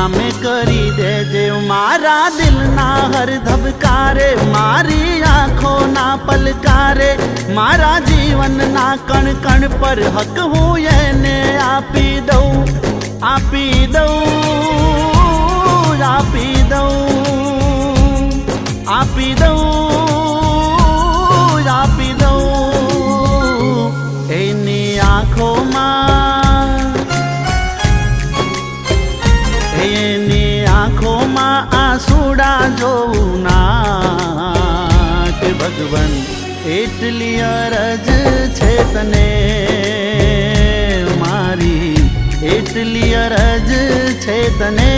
નામે કરી દેજે મારા દિલના હર ધબકારે, મારી આંખોના પલકારે, મારા જીવનના કણ કણ પર હક હું એને આપી દઉં, આપી દઉં, આપી દઉં, આપી દઉં, આપી દઉં એની આંખોમાં, એની આંખોમાં આંસુડા જોઉં ના કે ભગવાન એટલી અરજ છે તને મારી, એટલી અરજ છે તને।